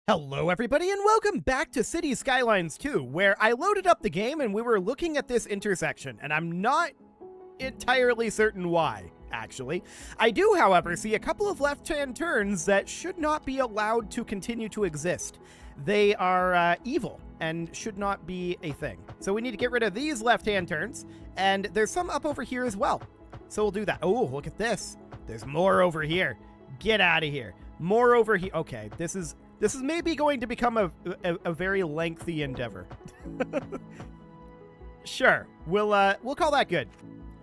Hello everybody and welcome back to City Skylines 2, where I loaded up the game and we were looking at this intersection, and I'm not entirely certain why, actually. I do, however, see a couple of left-hand turns that should not be allowed to continue to exist. They are evil and should not be a thing. So we need to get rid of these left-hand turns, and there's some up over here as well. So we'll do that. Oh, look at this. There's more over here. Get out of here. More over here. Okay, this is maybe going to become a very lengthy endeavor. Sure, we'll call that good.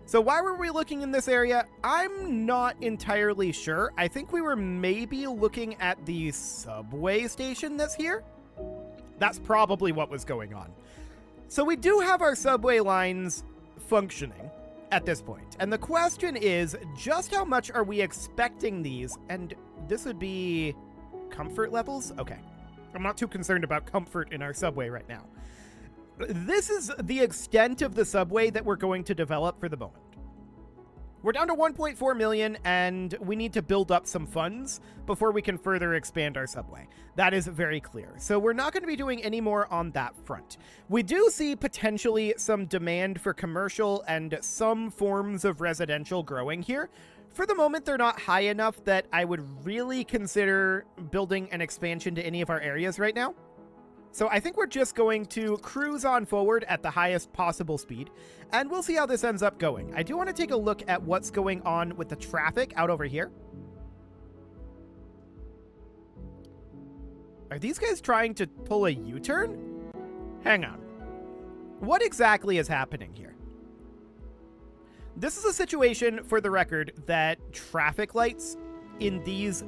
So why were we looking in this area? I'm not entirely sure. I think we were maybe looking at the subway station that's here. That's probably what was going on. So we do have our subway lines functioning at this point. And the question is, just how much are we expecting these? And this would be comfort levels? Okay. I'm not too concerned about comfort in our subway right now. This is the extent of the subway that we're going to develop for the moment. We're down to 1.4 million, and we need to build up some funds before we can further expand our subway. That is very clear. So we're not going to be doing any more on that front. We do see potentially some demand for commercial and some forms of residential growing here. For the moment, they're not high enough that I would really consider building an expansion to any of our areas right now. So I think we're just going to cruise on forward at the highest possible speed, and we'll see how this ends up going. I do want to take a look at what's going on with the traffic out over here. Are these guys trying to pull a U-turn? Hang on. What exactly is happening here? This is a situation, for the record, that traffic lights in these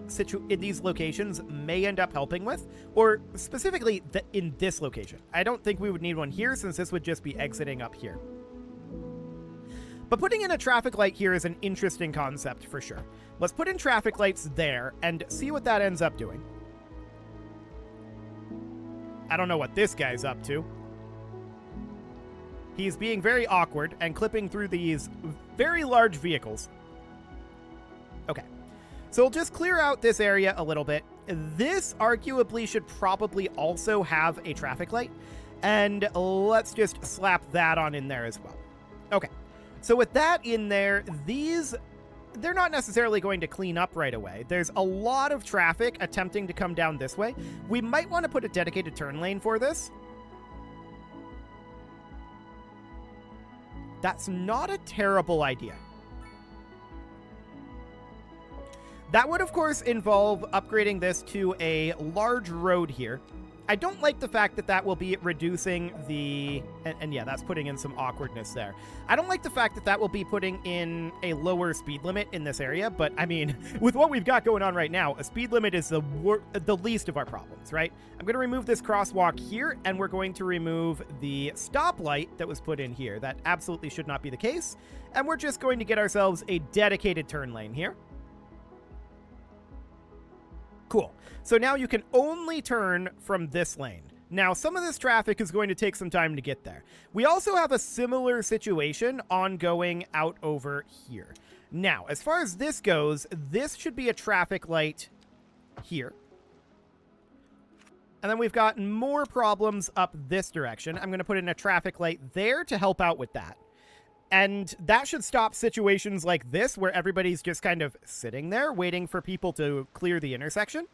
locations may end up helping with, or specifically in this location. I don't think we would need one here, since this would just be exiting up here. But putting in a traffic light here is an interesting concept for sure. Let's put in traffic lights there and see what that ends up doing. I don't know what this guy's up to. He's being very awkward and clipping through these very large vehicles. Okay. So we'll just clear out this area a little bit. This arguably should probably also have a traffic light. And let's just slap that on in there as well. Okay. So with that in there, they're not necessarily going to clean up right away. There's a lot of traffic attempting to come down this way. We might want to put a dedicated turn lane for this. That's not a terrible idea. That would, of course, involve upgrading this to a large road here. I don't like the fact that that will be reducing the... And yeah, that's putting in some awkwardness there. I don't like the fact that that will be putting in a lower speed limit in this area, but I mean, with what we've got going on right now, a speed limit is the least of our problems, right? I'm going to remove this crosswalk here, and we're going to remove the stoplight that was put in here. That absolutely should not be the case. And we're just going to get ourselves a dedicated turn lane here. Cool. So now you can only turn from this lane. Now, some of this traffic is going to take some time to get there. We also have a similar situation ongoing out over here. Now, as far as this goes, this should be a traffic light here. And then we've got more problems up this direction. I'm going to put in a traffic light there to help out with that. And that should stop situations like this where everybody's just kind of sitting there waiting for people to clear the intersection.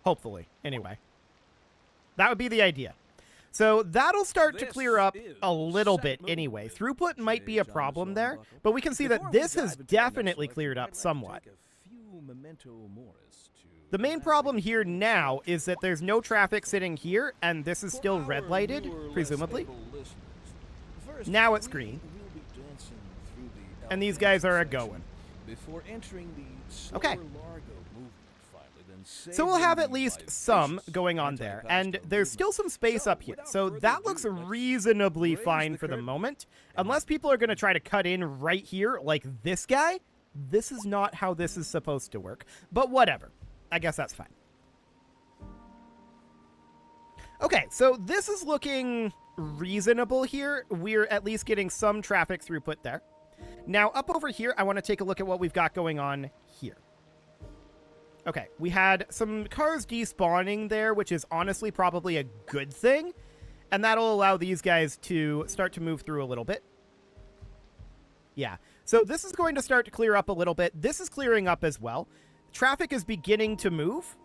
Hopefully, anyway. That would be the idea. So that'll start to clear up a little bit anyway. Throughput might be a problem there, but we can see that this has definitely cleared up somewhat. The main problem here now is that there's no traffic sitting here, and this is still red lighted, presumably. Now it's green. And these guys are a-going. Okay. So we'll have at least some going on there. And there's still some space up here. So that looks reasonably fine for the moment. Unless people are going to try to cut in right here like this guy. This is not how this is supposed to work. But whatever. I guess that's fine. Okay, so this is looking reasonable here. We're at least getting some traffic throughput there. Now, up over here, I want to take a look at what we've got going on here. Okay, we had some cars despawning there, which is honestly probably a good thing. And that'll allow these guys to start to move through a little bit. Yeah, so this is going to start to clear up a little bit. This is clearing up as well. Traffic is beginning to move.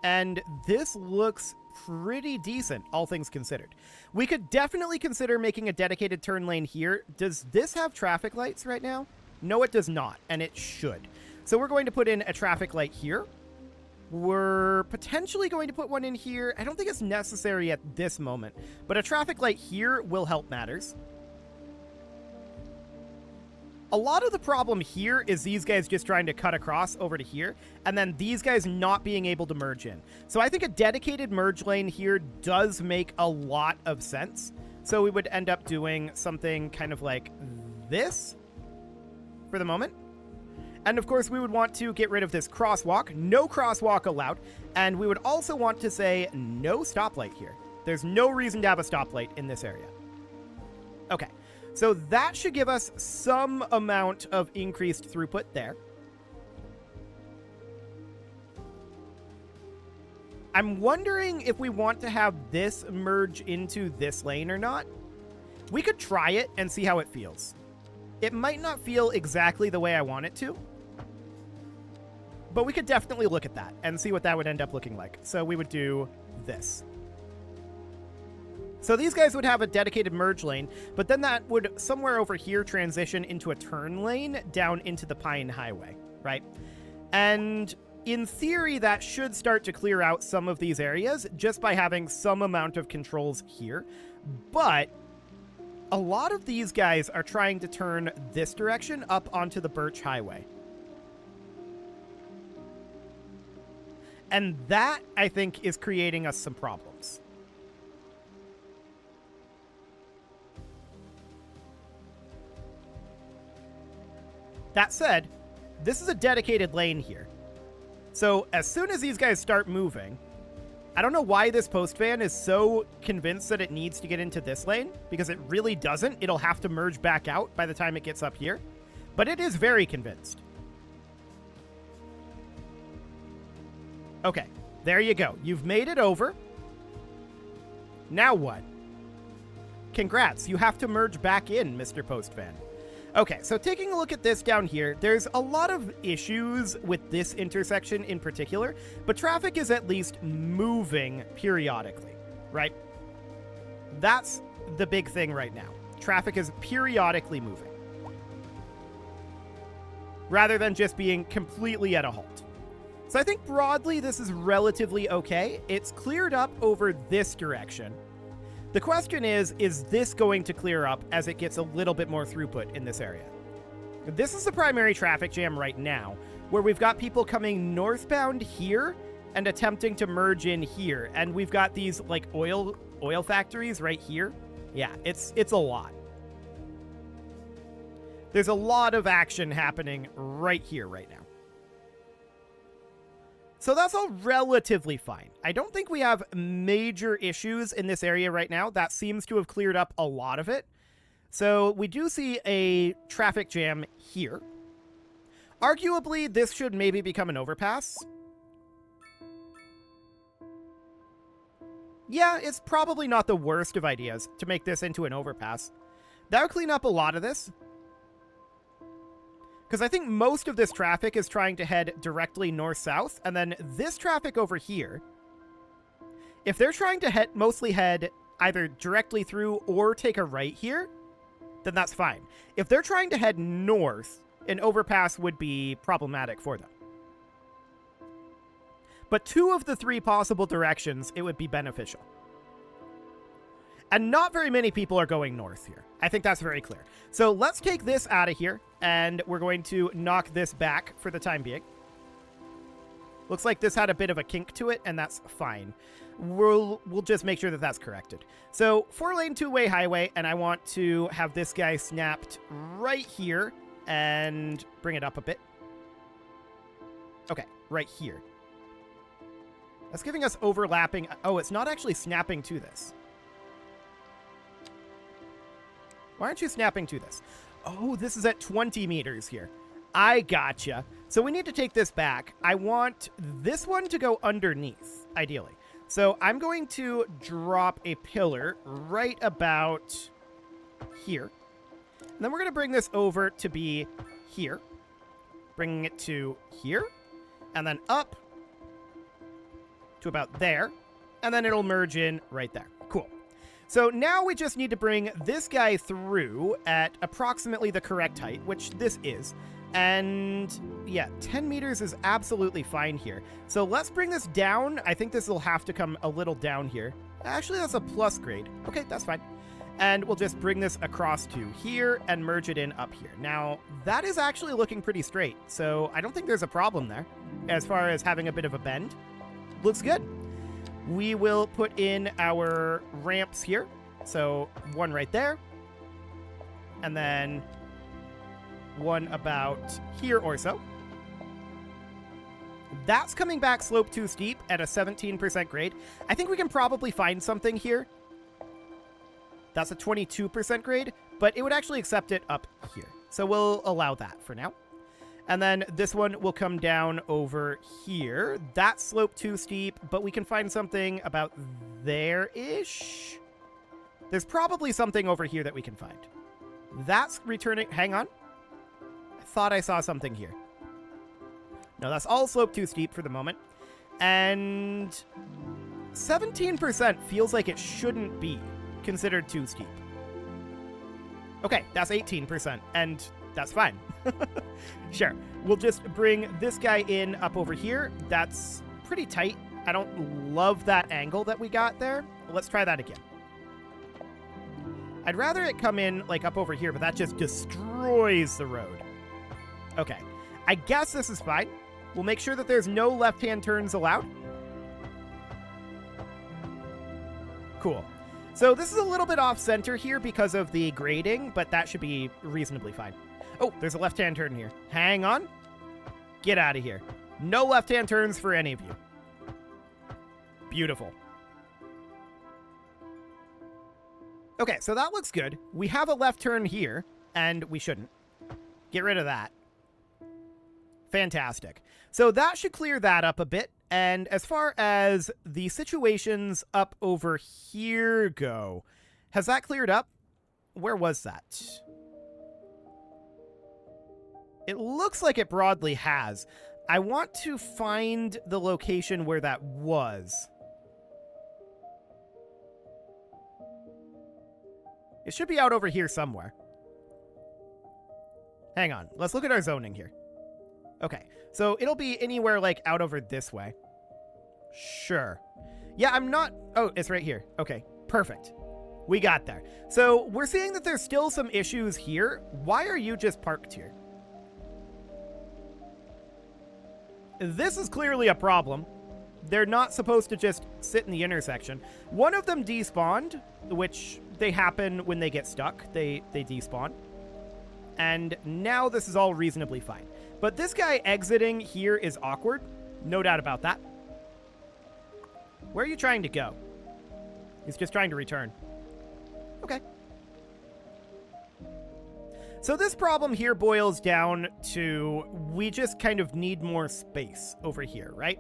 And this looks pretty decent, all things considered. We could definitely consider making a dedicated turn lane here. Does this have traffic lights right now? No, it does not, and it should. So we're going to put in a traffic light here. We're potentially going to put one in here. I don't think it's necessary at this moment, but a traffic light here will help matters. A lot of the problem here is these guys just trying to cut across over to here, and then these guys not being able to merge in. So I think a dedicated merge lane here does make a lot of sense. So we would end up doing something kind of like this for the moment. And of course, we would want to get rid of this crosswalk. No crosswalk allowed. And we would also want to say no stoplight here. There's no reason to have a stoplight in this area. Okay. So that should give us some amount of increased throughput there. I'm wondering if we want to have this merge into this lane or not. We could try it and see how it feels. It might not feel exactly the way I want it to, but we could definitely look at that and see what that would end up looking like. So we would do this. So these guys would have a dedicated merge lane, but then that would somewhere over here transition into a turn lane down into the Pine Highway, right? And in theory, that should start to clear out some of these areas just by having some amount of controls here. But a lot of these guys are trying to turn this direction up onto the Birch Highway. And that, I think, is creating us some problems. That said, this is a dedicated lane here. So as soon as these guys start moving, I don't know why this post van is so convinced that it needs to get into this lane, because it really doesn't. It'll have to merge back out by the time it gets up here. But it is very convinced. Okay, there you go. You've made it over. Now what? Congrats, you have to merge back in, Mr. Postvan. Okay, so taking a look at this down here, there's a lot of issues with this intersection in particular, but traffic is at least moving periodically, right? That's the big thing right now. Traffic is periodically moving, rather than just being completely at a halt. So I think broadly this is relatively okay. It's cleared up over this direction. The question is this going to clear up as it gets a little bit more throughput in this area? This is the primary traffic jam right now, where we've got people coming northbound here and attempting to merge in here. And we've got these like oil factories right here. Yeah, it's a lot. There's a lot of action happening right here right now. So that's all relatively fine. I don't think we have major issues in this area right now. That seems to have cleared up a lot of it. So we do see a traffic jam here. Arguably, this should maybe become an overpass. Yeah, it's probably not the worst of ideas to make this into an overpass. That would clean up a lot of this. Because I think most of this traffic is trying to head directly north-south, and then this traffic over here, if they're trying to mostly head either directly through or take a right here, then that's fine. If they're trying to head north, an overpass would be problematic for them. But 2 of the 3 possible directions, it would be beneficial. And not very many people are going north here. I think that's very clear. So let's take this out of here, and we're going to knock this back for the time being. Looks like this had a bit of a kink to it, and that's fine. We'll just make sure that that's corrected. So 4-lane 2-way highway, and I want to have this guy snapped right here and bring it up a bit. Okay, right here. That's giving us overlapping. Oh, it's not actually snapping to this. Why aren't you snapping to this? Oh, this is at 20 meters here. I gotcha. So we need to take this back. I want this one to go underneath, ideally. So I'm going to drop a pillar right about here. And then we're going to bring this over to be here. Bringing it to here. And then up to about there. And then it'll merge in right there. Cool. So now we just need to bring this guy through at approximately the correct height, which this is. And yeah, 10 meters is absolutely fine here. So let's bring this down. I think this will have to come a little down here. Actually, that's a plus grade. Okay, that's fine. And we'll just bring this across to here and merge it in up here. Now, that is actually looking pretty straight. So I don't think there's a problem there as far as having a bit of a bend. Looks good. We will put in our ramps here. So one right there. And then one about here or so. That's coming back slope too steep at a 17% grade. I think we can probably find something here. That's a 22% grade, but it would actually accept it up here. So we'll allow that for now. And then this one will come down over here. That's slope too steep, but we can find something about there-ish. There's probably something over here that we can find. That's returning... Hang on. I thought I saw something here. No, that's all slope too steep for the moment. And 17% feels like it shouldn't be considered too steep. Okay, that's 18%, and that's fine. Sure. We'll just bring this guy in up over here. That's pretty tight. I don't love that angle that we got there. Let's try that again. I'd rather it come in like up over here, but that just destroys the road. Okay. I guess this is fine. We'll make sure that there's no left-hand turns allowed. Cool. So this is a little bit off-center here because of the grading, but that should be reasonably fine. Oh, there's a left-hand turn here. Hang on. Get out of here. No left-hand turns for any of you. Beautiful. Okay, so that looks good. We have a left turn here, and we shouldn't. Get rid of that. Fantastic. So that should clear that up a bit. And as far as the situations up over here go, has that cleared up? Where was that? It looks like it broadly has. I want to find the location where that was. It should be out over here somewhere. Hang on. Let's look at our zoning here. Okay. So it'll be anywhere like out over this way. Sure. Yeah, I'm not... Oh, it's right here. Okay. Perfect. We got there. So we're seeing that there's still some issues here. Why are you just parked here? This is clearly a problem. They're not supposed to just sit in the intersection. One of them despawned, which they happen when they get stuck. They despawn. And now this is all reasonably fine. But this guy exiting here is awkward. No doubt about that. Where are you trying to go? He's just trying to return. Okay. So this problem here boils down to we just kind of need more space over here, right?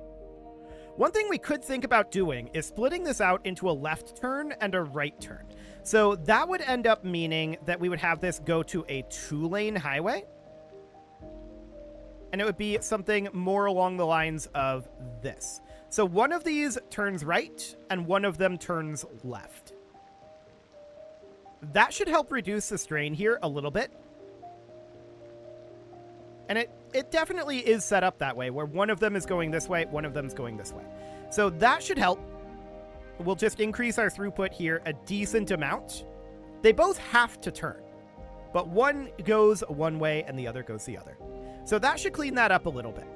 One thing we could think about doing is splitting this out into a left turn and a right turn. So that would end up meaning that we would have this go to a 2-lane highway. And it would be something more along the lines of this. So one of these turns right and one of them turns left. That should help reduce the strain here a little bit. And it definitely is set up that way, where one of them is going this way, one of them is going this way. So that should help. We'll just increase our throughput here a decent amount. They both have to turn, but one goes one way and the other goes the other. So that should clean that up a little bit.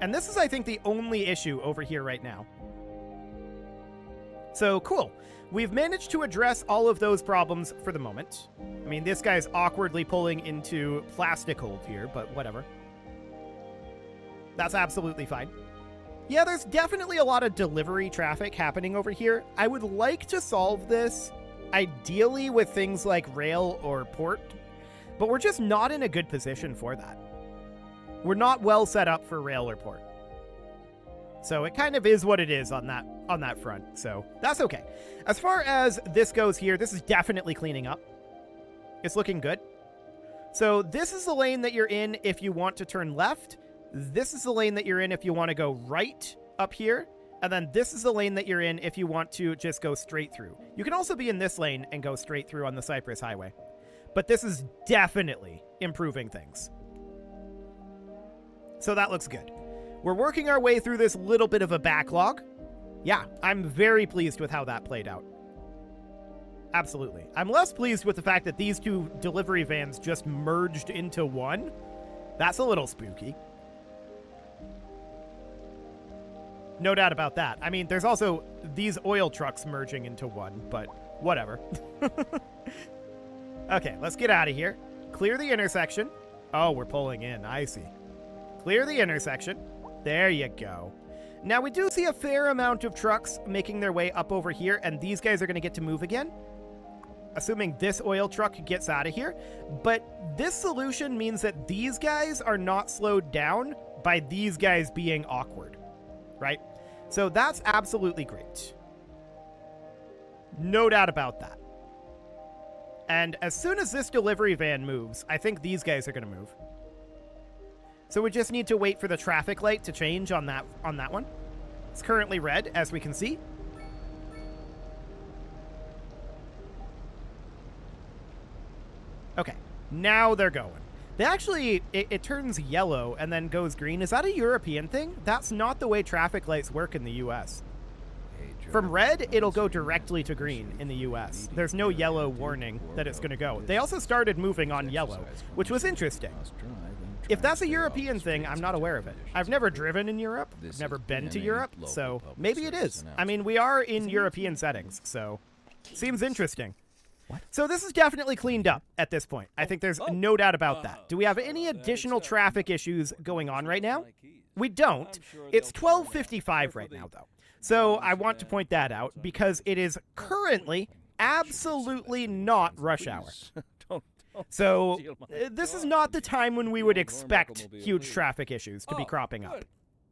And this is, I think, the only issue over here right now. So cool. We've managed to address all of those problems for the moment. I mean, this guy's awkwardly pulling into plastic hold here, but whatever. That's absolutely fine. Yeah, there's definitely a lot of delivery traffic happening over here. I would like to solve this, ideally with things like rail or port. But we're just not in a good position for that. We're not well set up for rail or port. So it kind of is what it is on that front. So that's okay. As far as this goes here, this is definitely cleaning up. It's looking good. So this is the lane that you're in if you want to turn left. This is the lane that you're in if you want to go right up here. And then this is the lane that you're in if you want to just go straight through. You can also be in this lane and go straight through on the Cypress Highway. But this is definitely improving things. So that looks good. We're working our way through this little bit of a backlog. Yeah, I'm very pleased with how that played out. Absolutely. I'm less pleased with the fact that these two delivery vans just merged into one. That's a little spooky. No doubt about that. I mean, there's also these oil trucks merging into one, but whatever. Okay, let's get out of here. Clear the intersection. Oh, we're pulling in. I see. Clear the intersection. There you go. Now, we do see a fair amount of trucks making their way up over here, and these guys are going to get to move again, assuming this oil truck gets out of here. But this solution means that these guys are not slowed down by these guys being awkward, right? So that's absolutely great. No doubt about that. And as soon as this delivery van moves, I think these guys are going to move. So we just need to wait for the traffic light to change on that one. It's currently red, as we can see. Okay, now they're going. They actually, it turns yellow and then goes green. Is that a European thing? That's not the way traffic lights work in the US. From red, it'll go directly to green in the US. There's no yellow warning that it's going to go. They also started moving on yellow, which was interesting. If that's a European thing, I'm not aware of it. I've never driven in Europe. I've never been to Europe, so maybe it is. I mean, we are in European settings, so seems interesting. So this is definitely cleaned up at this point. I think there's no doubt about that. Do we have any additional traffic issues going on right now? We don't. It's 12:55 right now, though. So I want to point that out because it is currently absolutely not rush hour. So this is not the time when we would expect huge traffic issues to be cropping up.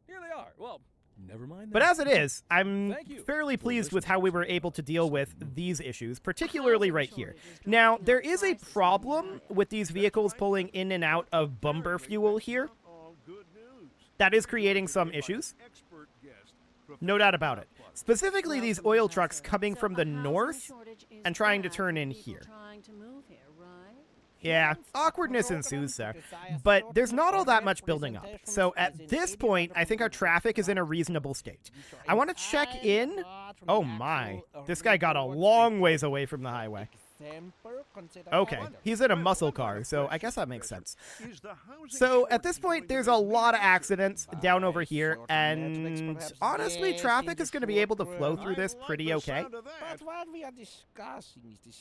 Here they are. Well, never mind. But as it is, I'm fairly pleased with how we were able to deal with these issues, particularly right here. Now, there is a problem with these vehicles pulling in and out of bumper fuel here. That is creating some issues. No doubt about it. Specifically, these oil trucks coming from the north and trying to turn in here. Yeah, awkwardness ensues there, but there's not all that much building up. So at this point, I think our traffic is in a reasonable state. I want to check in. Oh my, this guy got a long ways away from the highway. Okay, he's in a muscle car, so I guess that makes sense. So at this point, there's a lot of accidents down over here, and honestly, traffic is going to be able to flow through this pretty okay.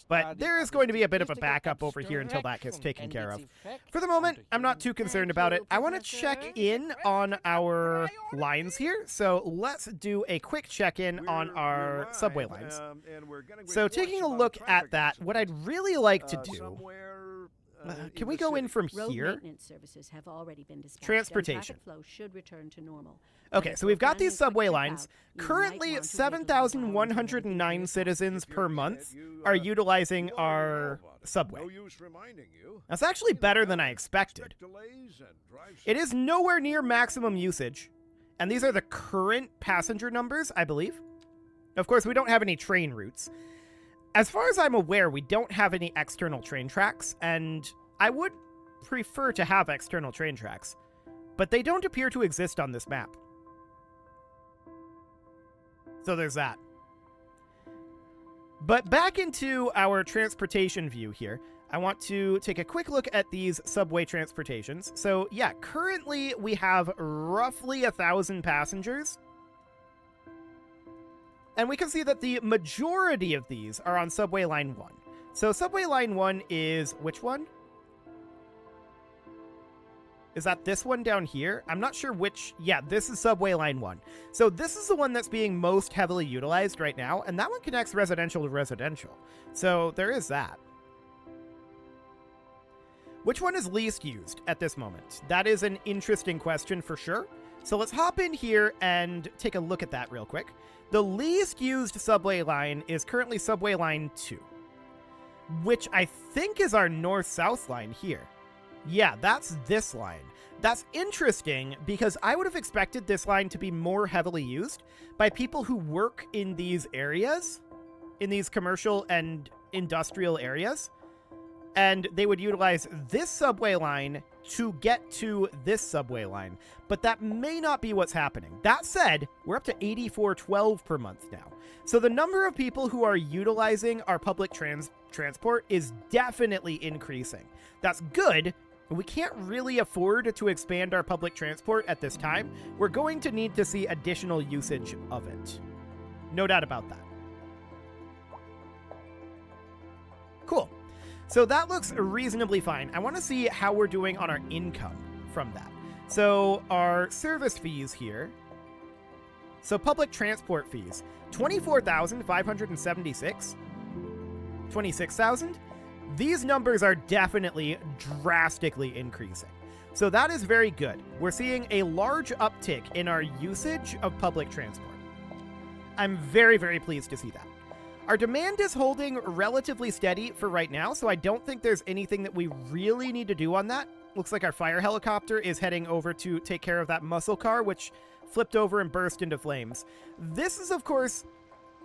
But there is going to be a bit of a backup over here until that gets taken care of. For the moment, I'm not too concerned about it. I want to check in on our lines here, so let's do a quick check-in on our subway lines. So taking a look at that, what I'd really like to do, can we go in from here? Transportation. Okay, so we've got these subway lines. Currently, 7,109 citizens per month are utilizing our subway. That's actually better than I expected. It is nowhere near maximum usage, and these are the current passenger numbers, I believe. Of course, we don't have any train routes. As far as I'm aware, we don't have any external train tracks, and I would prefer to have external train tracks, but they don't appear to exist on this map. So there's that. But back into our transportation view here, I want to take a quick look at these subway transportations. So yeah, currently we have roughly 1,000 passengers. And we can see that the majority of these are on Subway Line 1. So Subway Line 1 is which one? Is that this one down here? I'm not sure which. Yeah, this is Subway Line 1. So this is the one that's being most heavily utilized right now, and that one connects residential to residential. So there is that. Which one is least used at this moment? That is an interesting question for sure. So let's hop in here and take a look at that real quick. The least used subway line is currently subway line 2, which I think is our north-south line here. Yeah, that's this line. That's interesting because I would have expected this line to be more heavily used by people who work in these areas, in these commercial and industrial areas, and they would utilize this subway line to get to this subway line. But that may not be what's happening. That said, we're up to 8412 per month now. So the number of people who are utilizing our public transport is definitely increasing. That's good. We can't really afford to expand our public transport at this time. We're going to need to see additional usage of it. No doubt about that. Cool. So that looks reasonably fine. I want to see how we're doing on our income from that. So our service fees here. So public transport fees, 24,576, 26,000. These numbers are definitely drastically increasing. So that is very good. We're seeing a large uptick in our usage of public transport. I'm very, very pleased to see that. Our demand is holding relatively steady for right now, so I don't think there's anything that we really need to do on that. Looks like our fire helicopter is heading over to take care of that muscle car, which flipped over and burst into flames. This is, of course,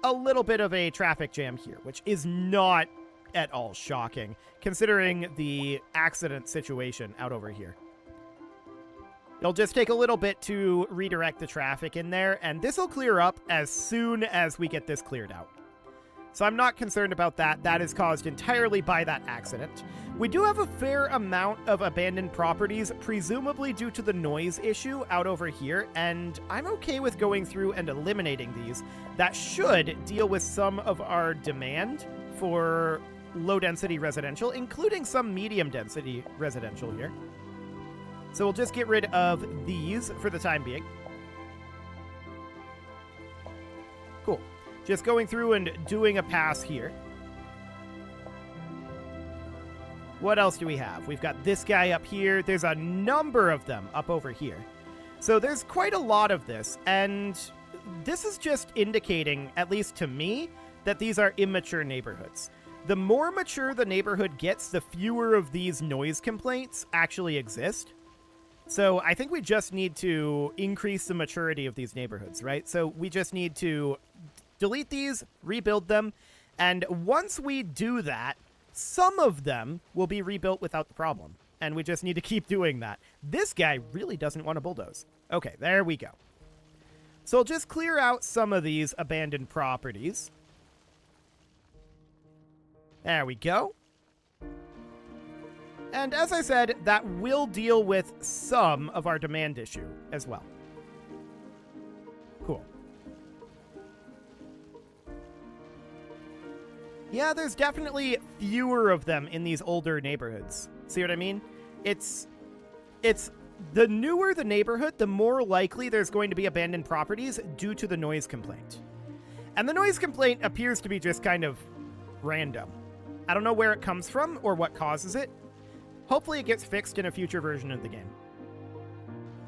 a little bit of a traffic jam here, which is not at all shocking, considering the accident situation out over here. It'll just take a little bit to redirect the traffic in there, and this will clear up as soon as we get this cleared out. So I'm not concerned about that. That is caused entirely by that accident. We do have a fair amount of abandoned properties, presumably due to the noise issue out over here, and I'm okay with going through and eliminating these. That should deal with some of our demand for low-density residential, including some medium-density residential here. So we'll just get rid of these for the time being. Cool. Just going through and doing a pass here. What else do we have? We've got this guy up here. There's a number of them up over here. So there's quite a lot of this, and this is just indicating, at least to me, that these are immature neighborhoods. The more mature the neighborhood gets, the fewer of these noise complaints actually exist. So I think we just need to increase the maturity of these neighborhoods, right? So we just need to delete these, rebuild them, and once we do that, some of them will be rebuilt without the problem. And we just need to keep doing that. This guy really doesn't want to bulldoze. Okay, there we go. So I'll just clear out some of these abandoned properties. There we go. And as I said, that will deal with some of our demand issue as well. Cool. Yeah, there's definitely fewer of them in these older neighborhoods. See what I mean? It's the newer the neighborhood, the more likely there's going to be abandoned properties due to the noise complaint. And the noise complaint appears to be just kind of random. I don't know where it comes from or what causes it. Hopefully it gets fixed in a future version of the game.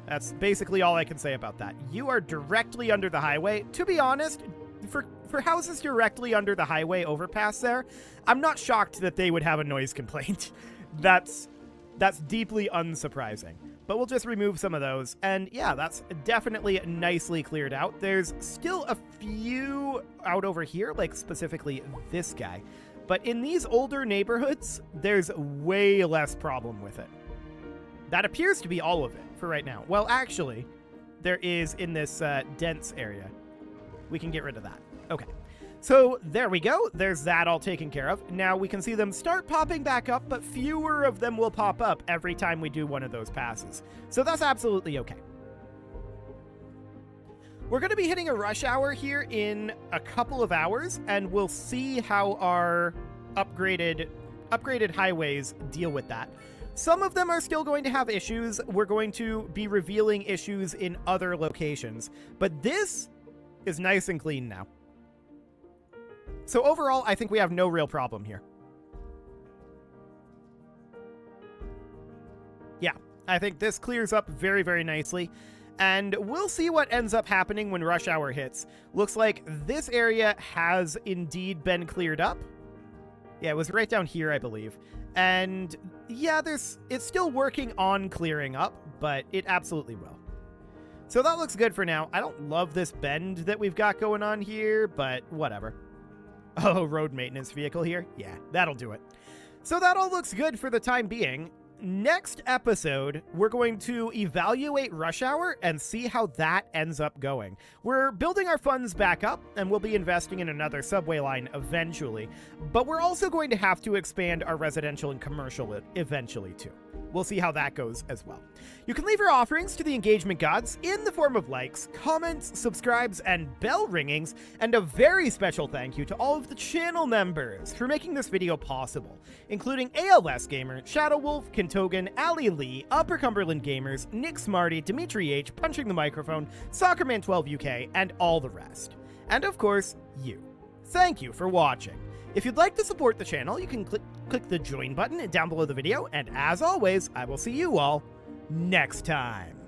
That's basically all I can say about that. You are directly under the highway. To be honest, for houses directly under the highway overpass there, I'm not shocked that they would have a noise complaint. That's deeply unsurprising. But we'll just remove some of those. And yeah, that's definitely nicely cleared out. There's still a few out over here, like specifically this guy. But in these older neighborhoods, there's way less problem with it. That appears to be all of it for right now. Well, actually, there is in this dense area. We can get rid of that. Okay. So there we go. There's that all taken care of. Now we can see them start popping back up, but fewer of them will pop up every time we do one of those passes. So that's absolutely okay. We're going to be hitting a rush hour here in a couple of hours, and we'll see how our upgraded highways deal with that. Some of them are still going to have issues. We're going to be revealing issues in other locations, but this is nice and clean now. So overall, I think we have no real problem here. I think this clears up very, very nicely. And we'll see what ends up happening when rush hour hits. Looks like this area has indeed been cleared up. Yeah, it was right down here, I believe. And yeah, it's still working on clearing up, but it absolutely will. So that looks good for now. I don't love this bend that we've got going on here, but whatever. Oh, road maintenance vehicle here? Yeah, that'll do it. So that all looks good for the time being. Next episode, we're going to evaluate rush hour and see how that ends up going. We're building our funds back up, and we'll be investing in another subway line eventually, but we're also going to have to expand our residential and commercial eventually too. We'll see how that goes as well. You can leave your offerings to the engagement gods in the form of likes, comments, subscribes, and bell ringings, and a very special thank you to all of the channel members for making this video possible, including ALS Gamer, Shadow Wolf, Kentogan, Ali Lee, Upper Cumberland Gamers, Nick Smarty, Dimitri H, Punching the Microphone, Soccerman12 UK, and all the rest. And of course, you. Thank you for watching. If you'd like to support the channel, you can click the join button down below the video, and as always, I will see you all next time.